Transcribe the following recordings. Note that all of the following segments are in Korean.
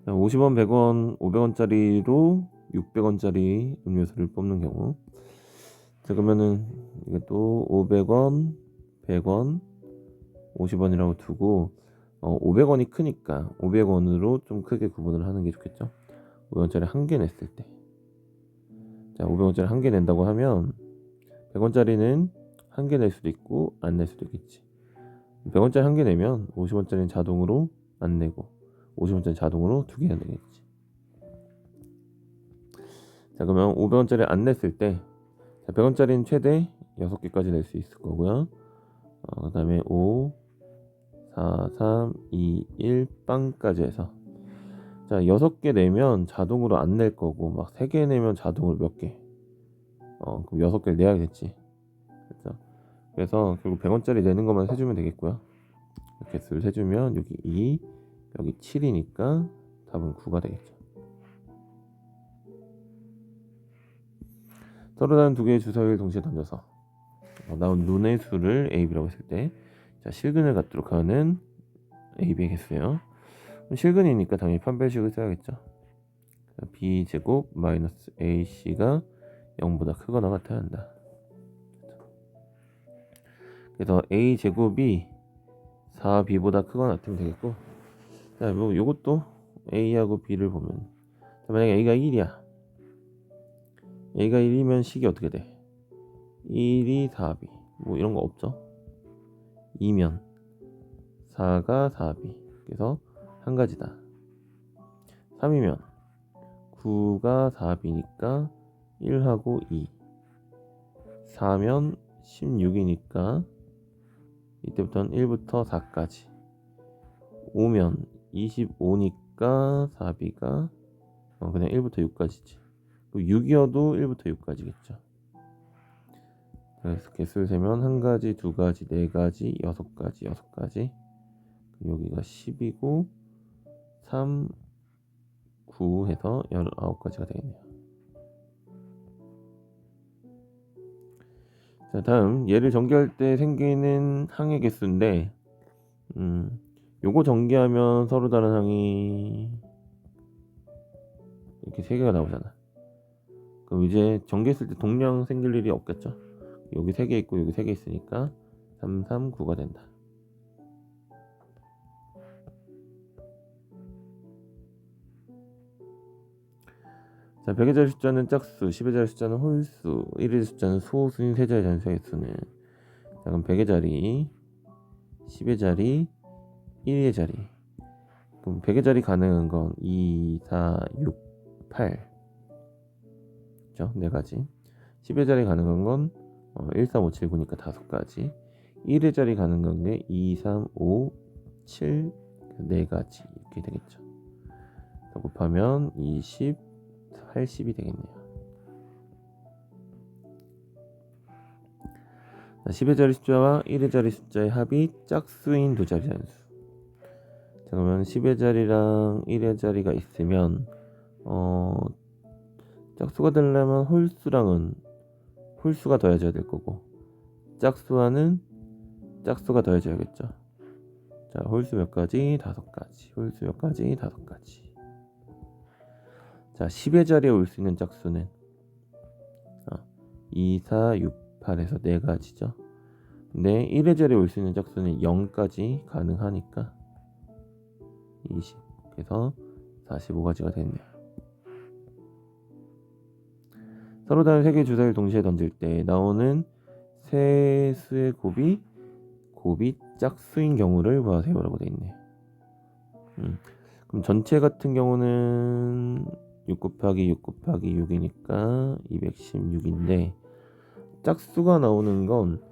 50원, 100원, 500원짜리로 600원짜리 음료수를 뽑는 경우. 자, 그러면은 이게 또 500원, 100원, 50원이라고 두고 500원이 크니까 500원으로 좀 크게 구분을 하는 게 좋겠죠. 500원짜리 한 개 냈을 때. 자, 500원짜리 한 개 낸다고 하면 100원짜리는 한 개 낼 수도 있고 안 낼 수도 있겠지. 100원짜리 한 개 내면 50원짜리는 자동으로 안 내고 50원짜리 자동으로 두 개가 되겠지. 자, 그러면 500원짜리 안 냈을 때 100원짜리는 최대 6개까지 낼 수 있을 거고요. 그 다음에 5, 4, 3, 2, 1 빵까지 해서 자 6개 내면 자동으로 안 낼 거고 막 3개 내면 자동으로 몇 개 그럼 6개를 내야겠지. 그렇죠? 그래서 결국 100원짜리 내는 것만 세주면 되겠고요. 개수를 세주면 여기 2, 여기 7이니까 답은 9가 되겠죠. 서로 다른 두 개의 주사위를 동시에 던져서 나온 눈의 수를 A, B라고 했을 때 자, 실근을 갖도록 하는 A, B의 개수예요. 실근이니까 당연히 판별식을 써야겠죠. B제곱 마이너스 AC가 0보다 크거나 같아야 한다. 그래서 A제곱이 4B보다 크거나 같으면 되겠고, 자, 뭐 요것도 A하고 B를 보면 만약에 A가 1이야. A가 1이면 식이 어떻게 돼? 1이 4B 뭐 이런 거 없죠. 2면 4가 4B 그래서 한 가지다. 3이면 9가 4B니까 1하고 2. 4면 16이니까 이때부터는 1부터 4까지. 5면 25니까 4B가 그냥 1부터 6까지지. 6이어도 1부터 6까지겠죠. 그래서 개수를 세면 한 가지, 두 가지, 네 가지, 6가지, 6가지. 여기가 10이고 3, 9 해서 19가지가 되겠네요. 자, 다음 얘를 전개할 때 생기는 항의 개수인데 요거 전개하면 서로 다른 항이 이렇게 3개가 나오잖아. 그럼 이제 전개했을 때 동량 생길 일이 없겠죠. 여기 3개 있고 여기 3개 있으니까 3, 3, 9가 된다. 자, 100의 자리 숫자는 짝수, 10의 자리 숫자는 홀수, 1의 숫자는 소수인 세 자리 단수의 수는 자, 그럼 100의 자리, 10의 자리, 1의 자리. 그럼 100의 자리 가능한 건 2, 4, 6, 8 그죠? 4가지. 10의 자리 가능한 건 1, 3, 5, 7, 9니까 5가지. 1의 자리 가능한 게 2, 3, 5, 7 4가지 이렇게 되겠죠. 곱하면 20, 80이 되겠네요. 10의 자리 숫자와 1의 자리 숫자의 합이 짝수인 두 자리 단수. 자, 그러면 10의 자리랑 1의 자리가 있으면 짝수가 되려면 홀수랑은 홀수가 더해져야 될 거고 짝수와는 짝수가 더해져야겠죠. 자, 홀수 몇 가지? 5가지. 홀수 몇 가지? 5가지. 자, 10의 자리에 올 수 있는 짝수는 2, 4, 6, 8에서 4가지죠. 근데 1의 자리에 올 수 있는 짝수는 0까지 가능하니까 20. 그래서 45가지가 됐네요. 서로 다른 3개의 주사위를 동시에 던질 때 나오는 세 수의 곱이 짝수인 경우를 보아세요라고 되어 있네요. 그럼 전체 같은 경우는 6 곱하기 6 곱하기 6이니까 216인데 짝수가 나오는 건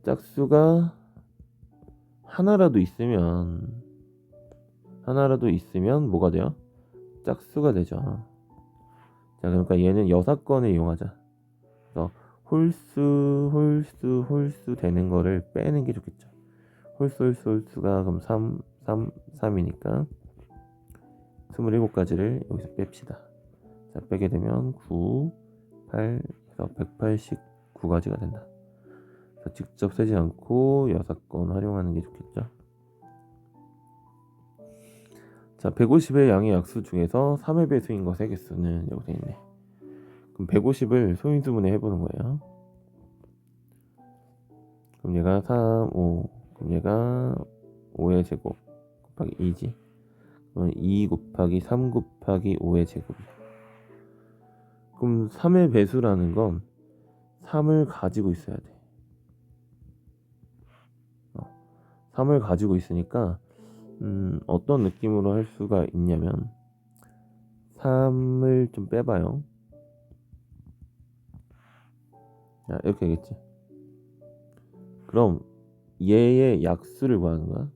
짝수가 하나라도 있으면 뭐가 돼요? 짝수가 되죠. 자, 그러니까 얘는 6건을 이용하자. 그래서 홀수 되는 거를 빼는 게 좋겠죠. 홀수가 그럼 3이니까 27가지를 여기서 뺍시다. 자, 빼게 되면 9, 8 해서 189가지가 된다. 자, 직접 세지 않고 6건 활용하는 게 좋겠죠. 자, 150의 양의 약수 중에서 3의 배수인 것의 개수는 여기 돼 있네. 그럼 150을 소인수분해 해보는 거예요. 그럼 얘가 3, 5. 그럼 얘가 5의 제곱 곱하기 2지. 그럼 2 곱하기 3 곱하기 5의 제곱이야. 그럼 3의 배수라는 건 3을 가지고 있어야 돼. 3을 가지고 있으니까 어떤 느낌으로 할 수가 있냐면 3을 좀 빼봐요. 자, 이렇게 되겠지. 그럼 얘의 약수를 구하는 거야.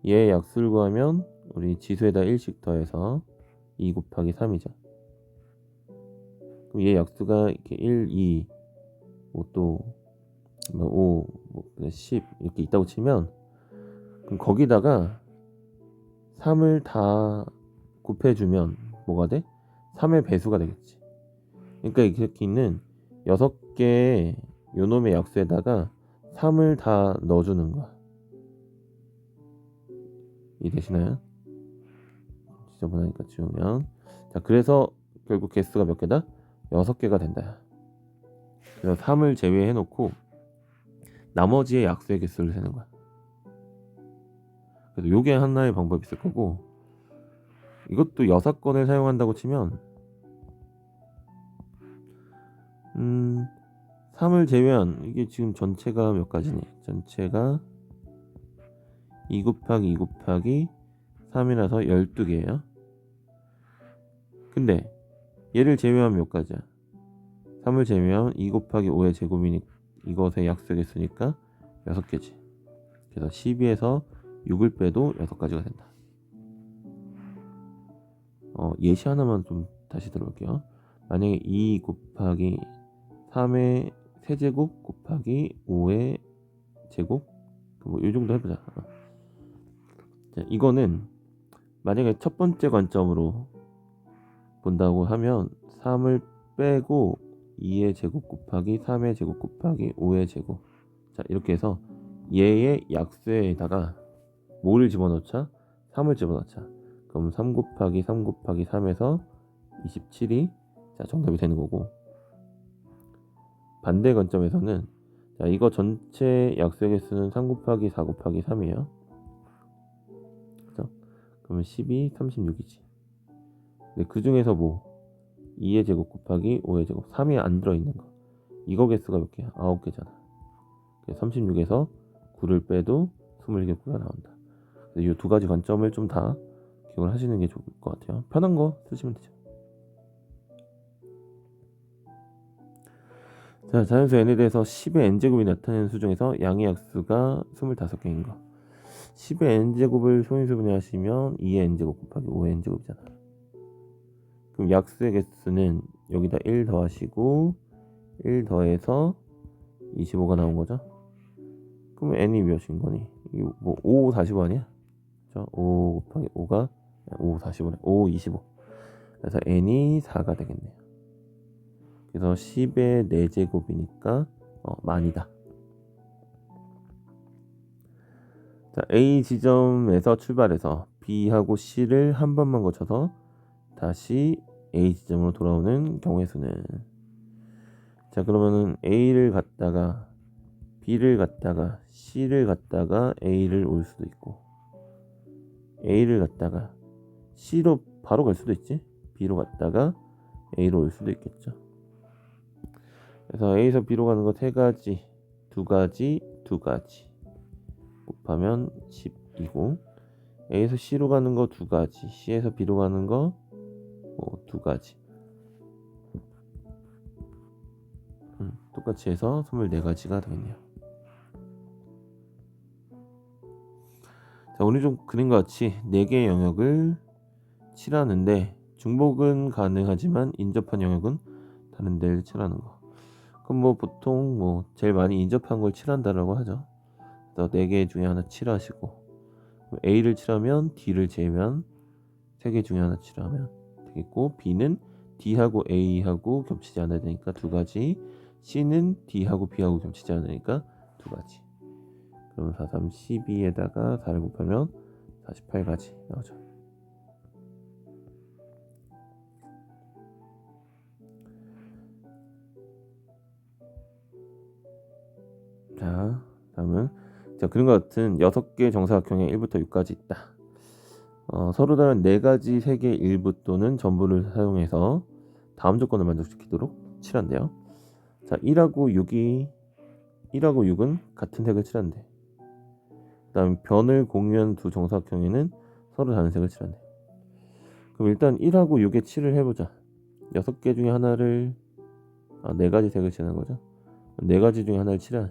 얘의 약수를 구하면 우리 지수에다 1씩 더해서 2 곱하기 3이죠. 그럼 얘 약수가 이렇게 1, 2, 또 5, 10 이렇게 있다고 치면 그럼 거기다가 3을 다 곱해주면 뭐가 돼? 3의 배수가 되겠지. 그러니까 이렇게 있는 6개의 요놈의 약수에다가 3을 다 넣어주는 거야. 이해되시나요? 지저분하니까 지우면. 자, 그래서 결국 개수가 몇 개다? 6개가 된다. 그래서 3을 제외해 놓고 나머지의 약수의 개수를 세는 거야. 그래서 요게 하나의 방법이 있을 거고, 이것도 6건을 사용한다고 치면 3을 제외한 이게 지금 전체가 몇 가지니? 전체가 2 곱하기 2 곱하기 3이라서 12개예요. 근데 얘를 제외하면 몇 가지야? 3을 제외하면 2 곱하기 5의 제곱이니 이것의 약수의 개수니까 6개지. 그래서 12에서 6을 빼도 6가지가 된다. 예시 하나만 좀 다시 들어볼게요. 만약에 2 곱하기 3의 세제곱 곱하기 5의 제곱 뭐 이 정도 해보자. 자, 이거는 만약에 첫 번째 관점으로 본다고 하면 3을 빼고 2의 제곱 곱하기 3의 제곱 곱하기 5의 제곱. 자, 이렇게 해서 얘의 약수에다가 뭐를 집어넣자? 3을 집어넣자. 그럼 3 곱하기 3 곱하기 3에서 27이 자, 정답이 되는 거고, 반대 관점에서는 자, 이거 전체 약수의 개수는 3 곱하기 4 곱하기 3이에요. 그죠? 그러면 12, 36이지. 근데 그 중에서 뭐 2의 제곱 곱하기 5의 제곱 3이 안 들어있는 거, 이거 개수가 몇 개야? 9개잖아. 36에서 9를 빼도 27개가 나온다. 이 두 가지 관점을 좀 다 기억을 하시는 게 좋을 것 같아요. 편한 거 쓰시면 되죠. 자, 자연수 n에 대해서 10의 n제곱이 나타내는 수 중에서 양의 약수가 25개인 거. 10의 n제곱을 소인수 분해하시면 2의 n제곱 곱하기 5의 n제곱이잖아. 그럼 약수의 개수는 여기다 1 더하시고 1 더해서 25가 나온 거죠. 그럼 n이 몇인 거니? 이거 뭐 5, 45 아니야? 그렇죠? 5 곱하기 5가 5, 45네. 5, 25. 그래서 n이 4가 되겠네요. 그래서 10의 4제곱이니까 만이다. 자, A 지점에서 출발해서 B하고 C를 한 번만 거쳐서 다시 A 지점으로 돌아오는 경우의 수는, 자, 그러면은 A를 갔다가 B를 갔다가 C를 갔다가 A를 올 수도 있고, A를 갔다가 C로 바로 갈 수도 있지. B로 갔다가 A로 올 수도 있겠죠. 그래서 A에서 B로 가는 거 3가지, 2가지, 2가지 곱하면 10이고, A에서 C로 가는 거 2가지, C에서 B로 가는 거 2가지 똑같이 해서 24가지가 되겠네요. 자, 오늘 좀 그림과 같이 4개의 영역을 칠하는데 중복은 가능하지만 인접한 영역은 다른 데를 칠하는 거. 그럼 뭐 보통 제일 많이 인접한 걸 칠한다라고 하죠. 그래서 4개 중에 하나 칠하시고, A를 칠하면 D를 제외한 3개 중에 하나 칠하면 되겠고, B는 D하고 A하고 겹치지 않아야 되니까 2가지, C는 D하고 B하고 겹치지 않으니까 2가지. 그럼 4, 3, 12에다가 4를 곱하면 48가지 나오죠. 자, 그림과 같은 6개 정사각형의 1부터 6까지 있다. 서로 다른 4가지 색의 일부 또는 전부를 사용해서 다음 조건을 만족시키도록 칠한대요. 자, 1하고 6은 같은 색을 칠한대. 그 다음 변을 공유한 두 정사각형에는 서로 다른 색을 칠한대. 그럼 일단 1하고 6에 칠을 해보자. 6개 중에 하나를 4가지 색을 칠하는 거죠. 4가지 중에 하나를 칠하네.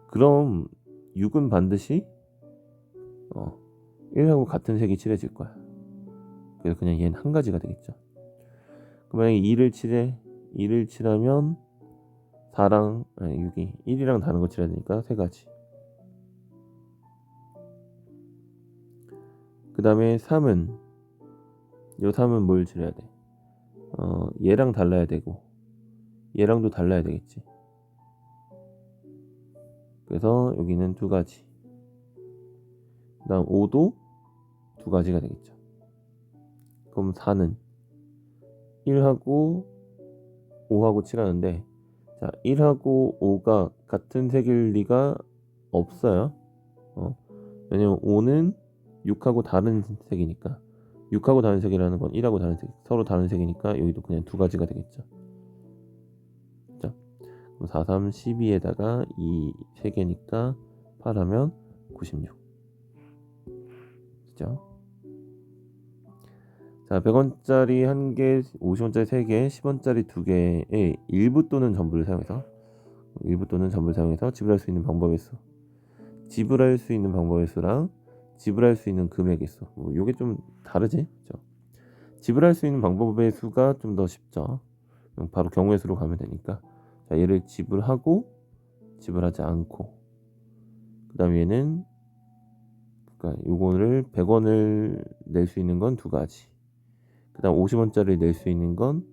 그럼 6은 반드시 1하고 같은 색이 칠해질 거야. 그래서 그냥 얘는 한 가지가 되겠죠. 그럼 만약에 2를 칠하면 6이 1이랑 다른 거 칠해야 되니까 3가지. 그 다음에 3은 뭘 칠해야 돼? 얘랑 달라야 되고 얘랑도 달라야 되겠지. 그래서 여기는 2가지. 그 다음 5도 2가지가 되겠죠. 그럼 4는 1하고 5하고 칠하는데, 자, 1하고 5가 같은 색일 리가 없어요. 왜냐면 5는 6하고 다른 색이니까. 6하고 다른 색이라는 건 1하고 다른 색, 서로 다른 색이니까 여기도 그냥 2가지가 되겠죠. 자, 그럼 4, 3, 12에다가 2 3개니까 8하면 96. 그죠? 자, 100원짜리 1개, 50원짜리 3개, 10원짜리 2개의 일부 또는 전부를 사용해서 지불할 수 있는 방법의 수. 지불할 수 있는 방법의 수랑 지불할 수 있는 금액의 수. 요게 좀 다르지? 그죠? 지불할 수 있는 방법의 수가 좀 더 쉽죠. 바로 경우의 수로 가면 되니까. 자, 얘를 지불하고 지불하지 않고. 그 다음 얘는 그러니까 요거를 100원을 낼 수 있는 건 2가지. 그 다음 50원짜리 낼 수 있는 건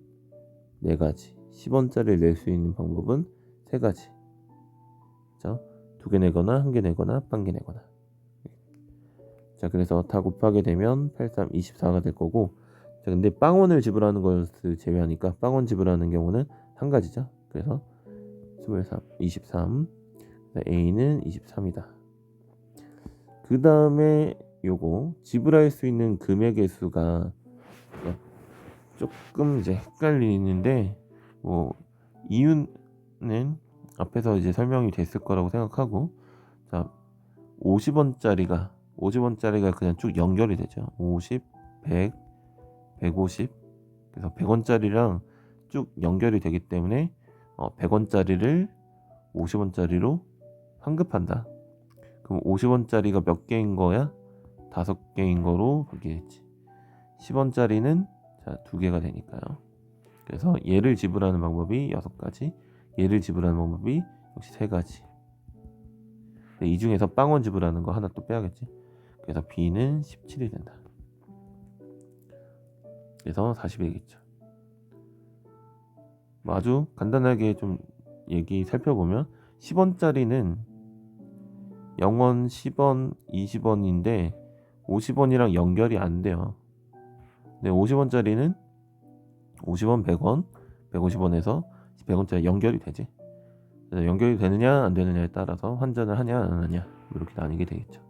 4가지. 10원짜리 낼 수 있는 방법은 3가지. 그죠? 2개 내거나 1개 내거나 1개 내거나. 자, 그래서 다 곱하게 되면 83, 24가 될 거고. 자, 근데 빵원을 지불하는 것을 제외하니까 빵원 지불하는 경우는 1가지죠. 그래서 23. A는 23이다. 그 다음에 요거 지불할 수 있는 금액의 수가 조금 이제 헷갈리는데, 이유는 앞에서 이제 설명이 됐을 거라고 생각하고, 자, 50원짜리가 그냥 쭉 연결이 되죠. 50, 100, 150. 그래서 100원짜리랑 쭉 연결이 되기 때문에 100원짜리를 50원짜리로 환급한다. 그럼 50원짜리가 몇 개인 거야? 5개인 거로 바뀌겠지. 10원짜리는 자, 2개가 되니까요. 그래서 얘를 지불하는 방법이 6가지, 얘를 지불하는 방법이 역시 3가지. 이 중에서 빵원 지불하는 거 하나 또 빼야겠지. 그래서 B는 17이 된다. 그래서 40이겠죠. 아주 간단하게 좀 얘기 살펴보면 10원짜리는 0원, 10원, 20원인데 50원이랑 연결이 안 돼요. 네, 50원짜리는 50원, 100원, 150원에서 100원짜리 연결이 되지. 그래서 연결이 되느냐 안 되느냐에 따라서 환전을 하냐 안 하냐 이렇게 나뉘게 되겠죠.